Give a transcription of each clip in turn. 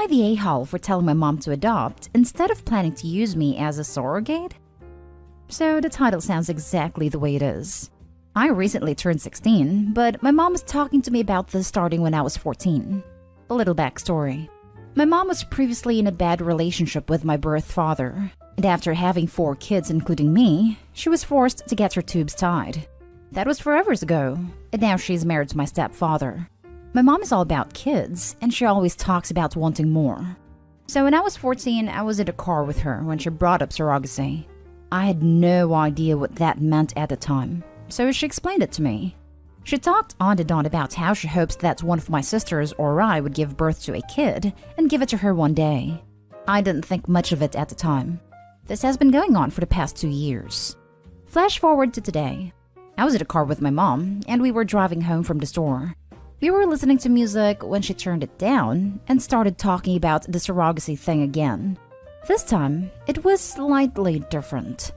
I the a-hole for telling my mom to adopt instead of planning to use me as a surrogate? So the title sounds exactly the way it is. I recently turned 16, but my mom was talking to me about this starting when I was 14. A little backstory. My mom was previously in a bad relationship with my birth father, and after having 4 kids including me, she was forced to get her tubes tied. That was forever ago, and now she's married to my stepfather. My mom is all about kids, and she always talks about wanting more. So when I was 14, I was in a car with her when she brought up surrogacy. I had no idea what that meant at the time, so she explained it to me. She talked on and on about how she hopes that one of my sisters or I would give birth to a kid and give it to her one day. I didn't think much of it at the time. This has been going on for the past 2 years. Flash forward to today. I was in a car with my mom, and we were driving home from the store. We were listening to music when she turned it down and started talking about the surrogacy thing again. This time, it was slightly different.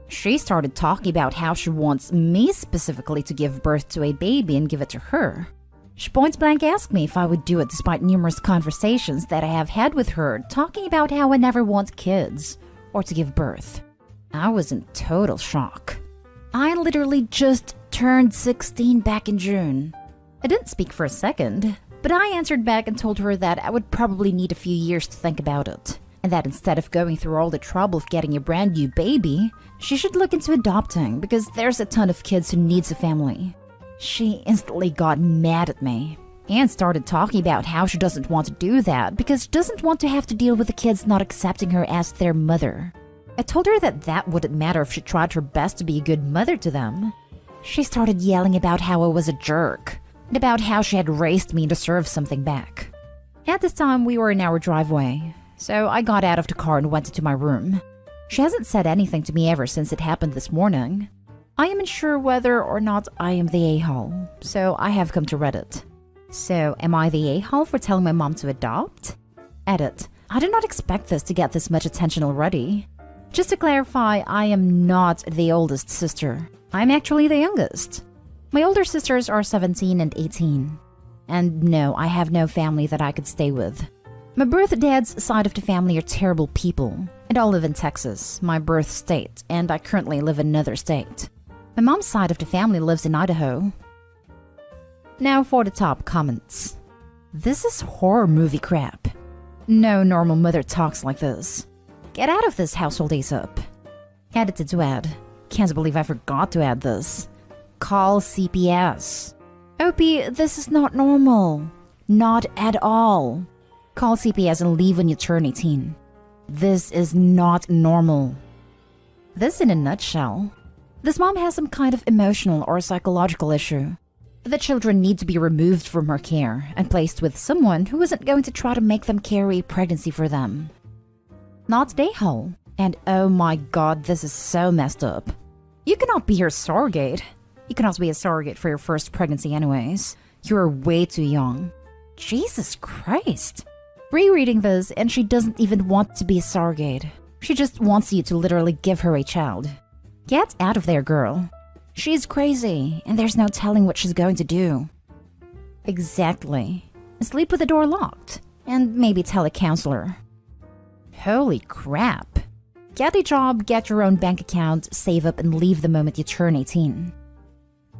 She started talking about how she wants me specifically to give birth to a baby and give it to her. She point blank asked me if I would do it despite numerous conversations that I have had with her talking about how I never want kids or to give birth. I was in total shock. I literally just turned 16 back in June. I didn't speak for a second, but I answered back and told her that I would probably need a few years to think about it, and that instead of going through all the trouble of getting a brand new baby, she should look into adopting because there's a ton of kids who needs a family. She instantly got mad at me and started talking about how she doesn't want to do that because she doesn't want to have to deal with the kids not accepting her as their mother. I told her that that wouldn't matter if she tried her best to be a good mother to them. She started yelling about how I was a jerk and about how she had raised me to serve something back. At this time, we were in our driveway, so I got out of the car and went into my room. She hasn't said anything to me ever since it happened this morning. I am unsure whether or not I am the a-hole, so I have come to Reddit. So, am I the a-hole for telling my mom to adopt? Edit. I did not expect this to get this much attention already. Just to clarify, I am not the oldest sister. I'm actually the youngest. My older sisters are 17 and 18. And no, I have no family that I could stay with. My birth dad's side of the family are terrible people, and all live in Texas, my birth state, and I currently live in another state. My mom's side of the family lives in Idaho. Now for the top comments. This is horror movie crap. No normal mother talks like this. Get out of this household ASAP. Edited to add. Can't believe I forgot to add this. Call CPS. OP, this is not normal. Not at all. Call CPS and leave when you turn 18. This is not normal. This in a nutshell. This mom has some kind of emotional or psychological issue. The children need to be removed from her care and placed with someone who isn't going to try to make them carry pregnancy for them. Not a-hole. And oh my god, this is so messed up. You cannot be her surrogate. You cannot be a surrogate for your first pregnancy anyways. You are way too young. Jesus Christ. Rereading this, and she doesn't even want to be a surrogate. She just wants you to literally give her a child. Get out of there, girl. She's crazy, and there's no telling what she's going to do. Exactly. Sleep with the door locked, and maybe tell a counselor. Holy crap. Get a job, get your own bank account, save up, and leave the moment you turn 18.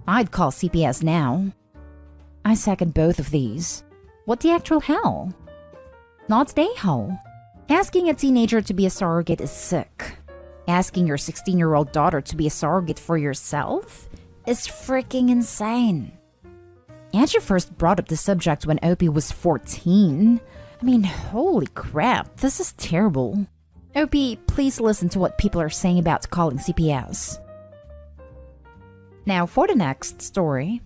I'd call CPS now. I second both of these. What the actual hell? Not a-hole. Asking a teenager to be a surrogate is sick. Asking your 16-year-old daughter to be a surrogate for yourself is freaking insane. And you first brought up the subject when Opie was 14. I mean, holy crap, this is terrible. Opie, please listen to what people are saying about calling CPS. Now for the next story.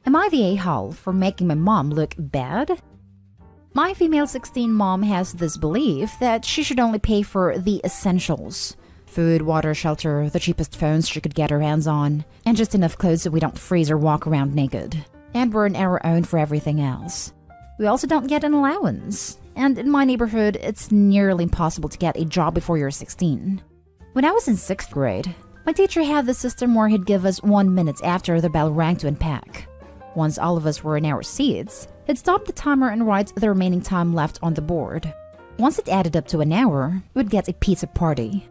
Am I the a-hole for making my mom look bad? My female 16 mom has this belief that she should only pay for the essentials. Food, water, shelter, the cheapest phones she could get her hands on, and just enough clothes so we don't freeze or walk around naked. And we're on our own for everything else. We also don't get an allowance. And in my neighborhood, it's nearly impossible to get a job before you're 16. When I was in 6th grade, my teacher had the system where he'd give us 1 minute after the bell rang to unpack. Once all of us were in our seats, he'd stop the timer and write the remaining time left on the board. Once it added up to an hour, we'd get a pizza party.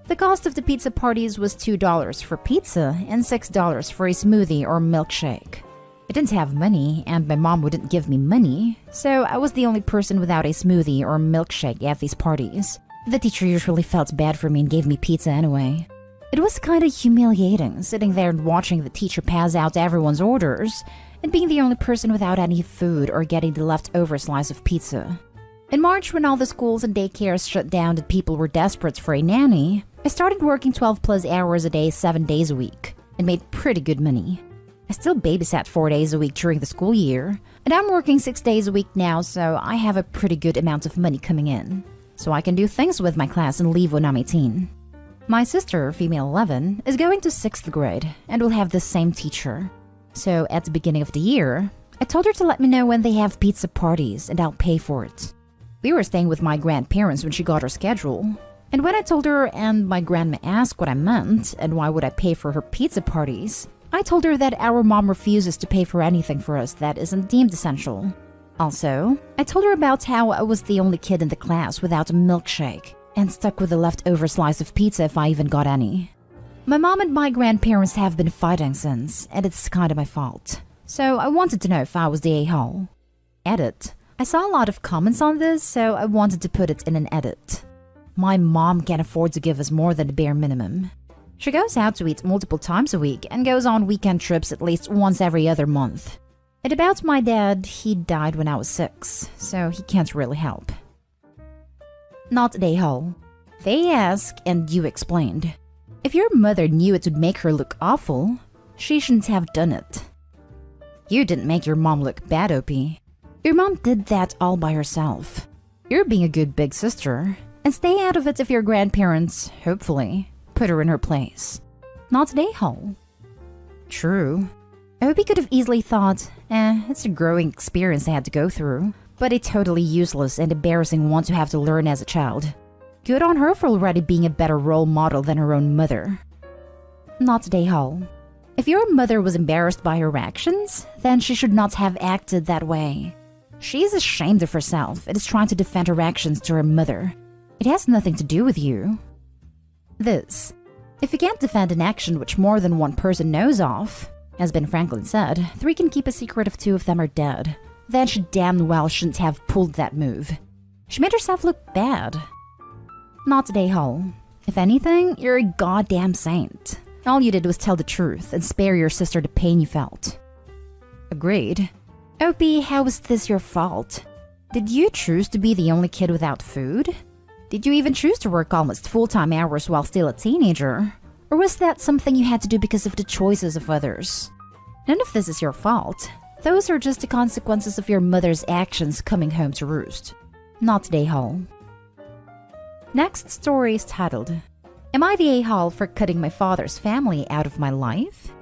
The cost of the pizza parties was $2 for pizza and $6 for a smoothie or milkshake. I didn't have money, and my mom wouldn't give me money, so I was the only person without a smoothie or milkshake at these parties. The teacher usually felt bad for me and gave me pizza anyway. It was kind of humiliating, sitting there and watching the teacher pass out everyone's orders, and being the only person without any food or getting the leftover slice of pizza. In March, when all the schools and daycares shut down and people were desperate for a nanny, I started working 12+ hours a day, 7 days a week, and made pretty good money. I still babysat 4 days a week during the school year, and I'm working 6 days a week now, so I have a pretty good amount of money coming in, so I can do things with my class and leave when I'm 18. My sister, female 11, is going to 6th grade and will have the same teacher. So at the beginning of the year, I told her to let me know when they have pizza parties and I'll pay for it. We were staying with my grandparents when she got her schedule, and when I told her and my grandma asked what I meant and why would I pay for her pizza parties, I told her that our mom refuses to pay for anything for us that isn't deemed essential. Also, I told her about how I was the only kid in the class without a milkshake and stuck with a leftover slice of pizza if I even got any. My mom and my grandparents have been fighting since, and it's kind of my fault. So I wanted to know if I was the a-hole. Edit. I saw a lot of comments on this, so I wanted to put it in an edit. My mom can't afford to give us more than the bare minimum. She goes out to eat multiple times a week and goes on weekend trips at least once every other month. And about my dad, he died when I was 6, so he can't really help. Not the a-hole. They ask, and you explained. If your mother knew it would make her look awful, she shouldn't have done it. You didn't make your mom look bad, OP. Your mom did that all by herself. You're being a good big sister, and stay out of it if your grandparents, hopefully, put her in her place. Not an a-hole. True. OP could have easily thought, it's a growing experience I had to go through, but a totally useless and embarrassing one to have to learn as a child. Good on her for already being a better role model than her own mother. Not an a-hole. If your mother was embarrassed by her actions, then she should not have acted that way. She is ashamed of herself and is trying to defend her actions to her mother. It has nothing to do with you. This. If you can't defend an action which more than one person knows of, as Ben Franklin said, 3 can keep a secret if 2 of them are dead, then she damn well shouldn't have pulled that move. She made herself look bad. Not an a-hole. If anything, you're a goddamn saint. All you did was tell the truth and spare your sister the pain you felt. Agreed. OP, how is this your fault? Did you choose to be the only kid without food? Did you even choose to work almost full-time hours while still a teenager? Or was that something you had to do because of the choices of others? None of this is your fault. Those are just the consequences of your mother's actions coming home to roost. Not an a-hole. Next story is titled, Am I the a-hole for cutting my father's family out of my life?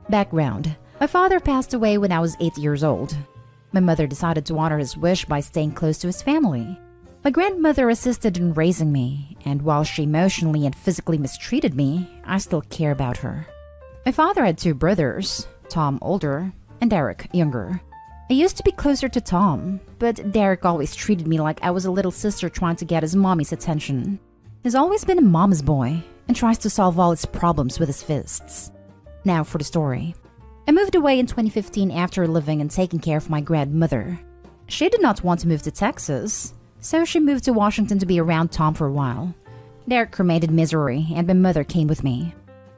Background. My father passed away when I was 8 years old. My mother decided to honor his wish by staying close to his family. My grandmother assisted in raising me, and while she emotionally and physically mistreated me, I still care about her. My father had 2 brothers, Tom older and Derek younger. I used to be closer to Tom, but Derek always treated me like I was a little sister trying to get his mommy's attention. He's always been a mama's boy and tries to solve all his problems with his fists. Now for the story. I moved away in 2015 after living and taking care of my grandmother. She did not want to move to Texas, so she moved to Washington to be around Tom for a while. Derek remained in Missouri, and my mother came with me.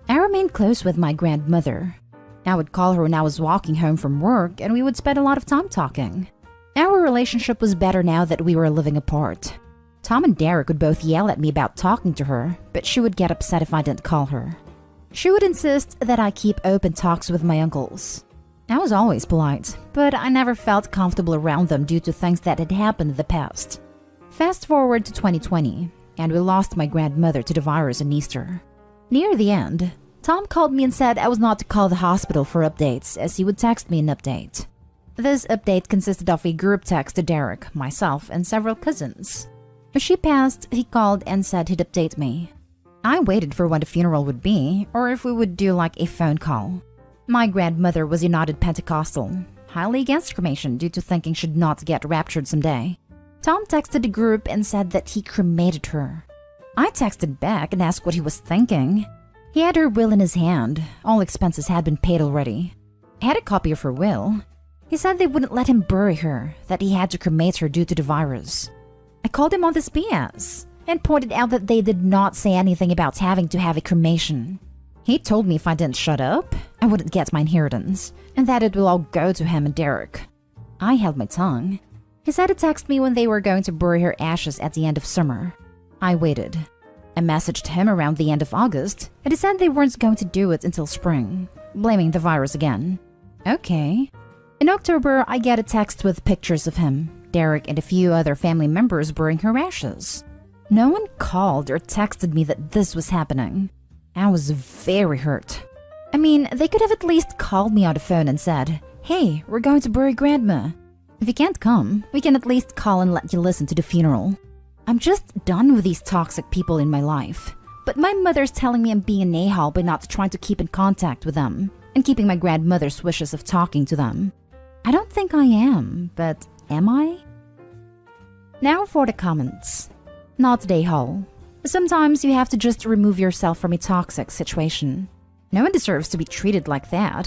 I remained close with my grandmother. I would call her when I was walking home from work, and we would spend a lot of time talking. Our relationship was better now that we were living apart. Tom and Derek would both yell at me about talking to her, but she would get upset if I didn't call her. She would insist that I keep open talks with my uncles. I was always polite, but I never felt comfortable around them due to things that had happened in the past. Fast forward to 2020, and we lost my grandmother to the virus in Easter. Near the end, Tom called me and said I was not to call the hospital for updates, as he would text me an update. This update consisted of a group text to Derek, myself, and several cousins. As she passed, he called and said he'd update me. I waited for when the funeral would be, or if we would do like a phone call. My grandmother was United Pentecostal, highly against cremation due to thinking she'd not get raptured someday. Tom texted the group and said that he cremated her. I texted back and asked what he was thinking. He had her will in his hand. All expenses had been paid already. I had a copy of her will. He said they wouldn't let him bury her, that he had to cremate her due to the virus. I called him on this BS and pointed out that they did not say anything about having to have a cremation. He told me if I didn't shut up, I wouldn't get my inheritance, and that it will all go to him and Derek. I held my tongue. He said to text me when they were going to bury her ashes at the end of summer. I waited. I messaged him around the end of August, and he said they weren't going to do it until spring, blaming the virus again. Okay. In October, I get a text with pictures of him, Derek, and a few other family members burying her ashes. No one called or texted me that this was happening. I was very hurt. I mean, they could have at least called me on the phone and said, "Hey, we're going to bury Grandma. If you can't come, we can at least call and let you listen to the funeral." I'm just done with these toxic people in my life. But my mother's telling me I'm being an a-hole by not trying to keep in contact with them and keeping my grandmother's wishes of talking to them. I don't think I am, but am I? Now for the comments. Not a-hole. Sometimes you have to just remove yourself from a toxic situation. No one deserves to be treated like that.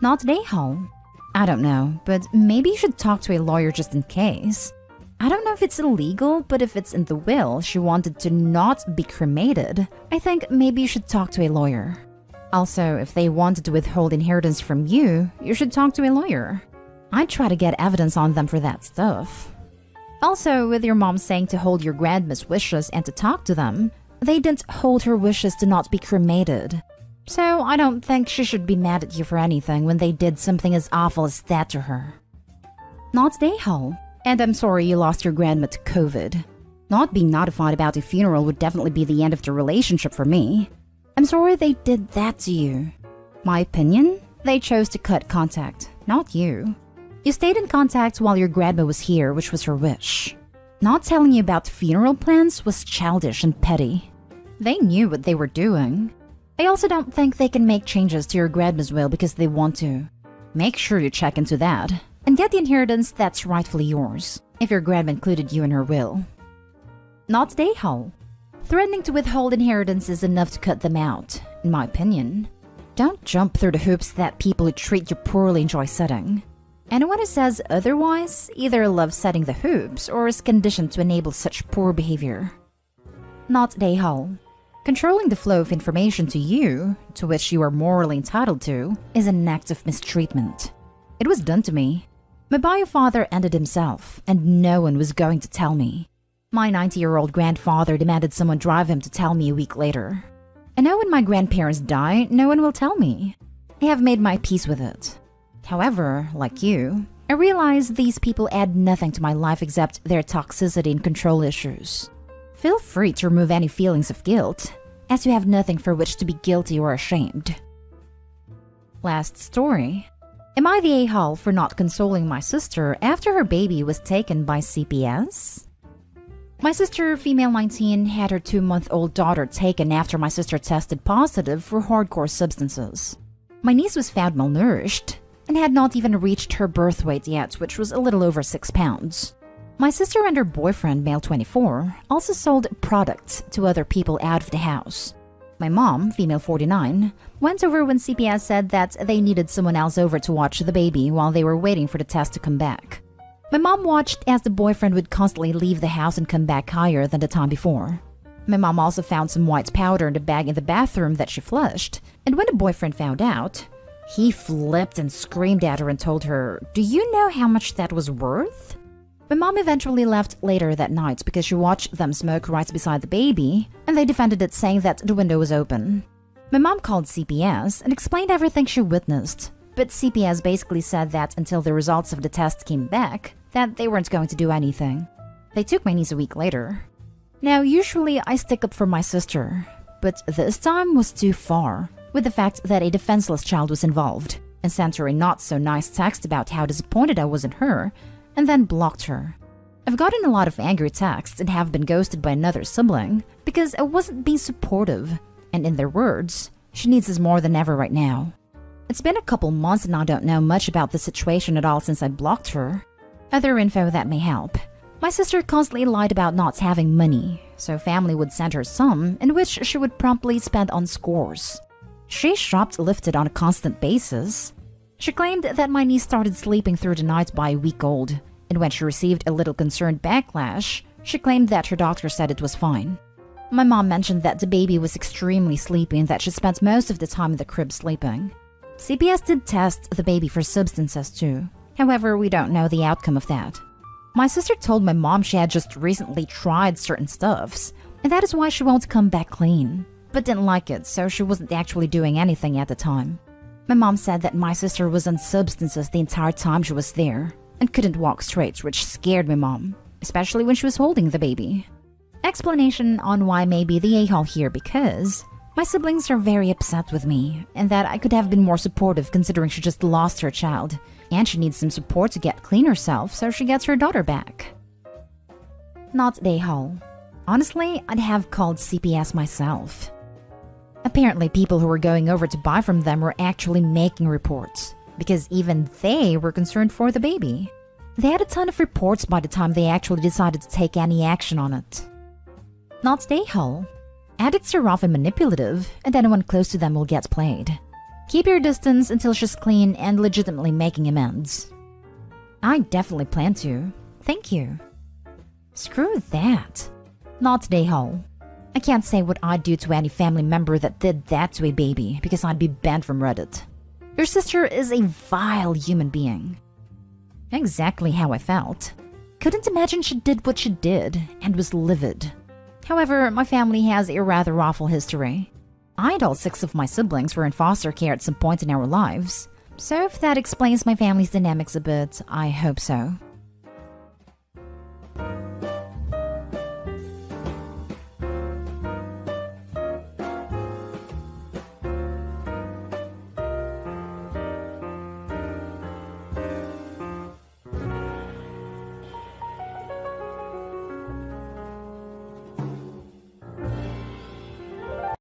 Not a-hole. I don't know, but maybe you should talk to a lawyer just in case. I don't know if it's illegal, but if it's in the will she wanted to not be cremated, I think maybe you should talk to a lawyer. Also, if they wanted to withhold inheritance from you, you should talk to a lawyer. I'd try to get evidence on them for that stuff. Also, with your mom saying to hold your grandma's wishes and to talk to them, they didn't hold her wishes to not be cremated. So I don't think she should be mad at you for anything when they did something as awful as that to her. Not a-hole. And I'm sorry you lost your grandma to COVID. Not being notified about a funeral would definitely be the end of the relationship for me. I'm sorry they did that to you. My opinion? They chose to cut contact, not you. You stayed in contact while your grandma was here, which was her wish. Not telling you about funeral plans was childish and petty. They knew what they were doing. I also don't think they can make changes to your grandma's will because they want to. Make sure you check into that and get the inheritance that's rightfully yours, if your grandma included you in her will. Not a-hole. Threatening to withhold inheritance is enough to cut them out, in my opinion. Don't jump through the hoops that people who treat you poorly enjoy setting. Anyone who says otherwise either loves setting the hoops or is conditioned to enable such poor behavior. Not a-hole. Controlling the flow of information to you, to which you are morally entitled to, is an act of mistreatment. It was done to me. My bio father ended himself, and no one was going to tell me. My 90-year-old grandfather demanded someone drive him to tell me a week later. And now when my grandparents die, no one will tell me. I have made my peace with it. However, like you, I realize these people add nothing to my life except their toxicity and control issues. Feel free to remove any feelings of guilt, as you have nothing for which to be guilty or ashamed. Last story. Am I the a-hole for not consoling my sister after her baby was taken by CPS? My sister, female 19, had her 2-month-old daughter taken after my sister tested positive for hardcore substances. My niece was found malnourished and had not even reached her birth weight yet, which was a little over 6 pounds. My sister and her boyfriend, male 24, also sold products to other people out of the house. My mom, female 49, went over when CPS said that they needed someone else over to watch the baby while they were waiting for the test to come back. My mom watched as the boyfriend would constantly leave the house and come back higher than the time before. My mom also found some white powder in the bag in the bathroom that she flushed, and when the boyfriend found out, he flipped and screamed at her and told her, "Do you know how much that was worth?" My mom eventually left later that night because she watched them smoke right beside the baby, and they defended it, saying that the window was open. My mom called CPS and explained everything she witnessed, but CPS basically said that until the results of the test came back, that they weren't going to do anything. They took my niece a week later. Now, usually I stick up for my sister, but this time was too far, with the fact that a defenseless child was involved, and sent her a not-so-nice text about how disappointed I was in her, and then blocked her. I've gotten a lot of angry texts and have been ghosted by another sibling because I wasn't being supportive, and in their words, she needs us more than ever right now. It's been a couple months and I don't know much about the situation at all since I blocked her. Other info that may help. My sister constantly lied about not having money, so family would send her some, in which she would promptly spend on scores. She shoplifted on a constant basis. She claimed that my niece started sleeping through the night by a week old, and when she received a little concerned backlash, she claimed that her doctor said it was fine. My mom mentioned that the baby was extremely sleepy and that she spent most of the time in the crib sleeping. CPS did test the baby for substances too. However, we don't know the outcome of that. My sister told my mom she had just recently tried certain stuffs, and that is why she won't come back clean, but didn't like it, so she wasn't actually doing anything at the time. My mom said that my sister was on substances the entire time she was there and couldn't walk straight, which scared my mom, especially when she was holding the baby. Explanation on why maybe the a-hole here because my siblings are very upset with me and that I could have been more supportive considering she just lost her child and she needs some support to get clean herself so she gets her daughter back. Not the a-hole. Honestly, I'd have called CPS myself. Apparently, people who were going over to buy from them were actually making reports because even they were concerned for the baby. They had a ton of reports by the time they actually decided to take any action on it. Not the a-hole. Addicts are often manipulative, and anyone close to them will get played. Keep your distance until she's clean and legitimately making amends. I definitely plan to. Thank you. Screw that. Not the a-hole. I can't say what I'd do to any family member that did that to a baby because I'd be banned from Reddit. Your sister is a vile human being. Exactly how I felt. Couldn't imagine she did what she did and was livid. However, my family has a rather awful history. I and all 6 of my siblings were in foster care at some point in our lives. So if that explains my family's dynamics a bit, I hope so.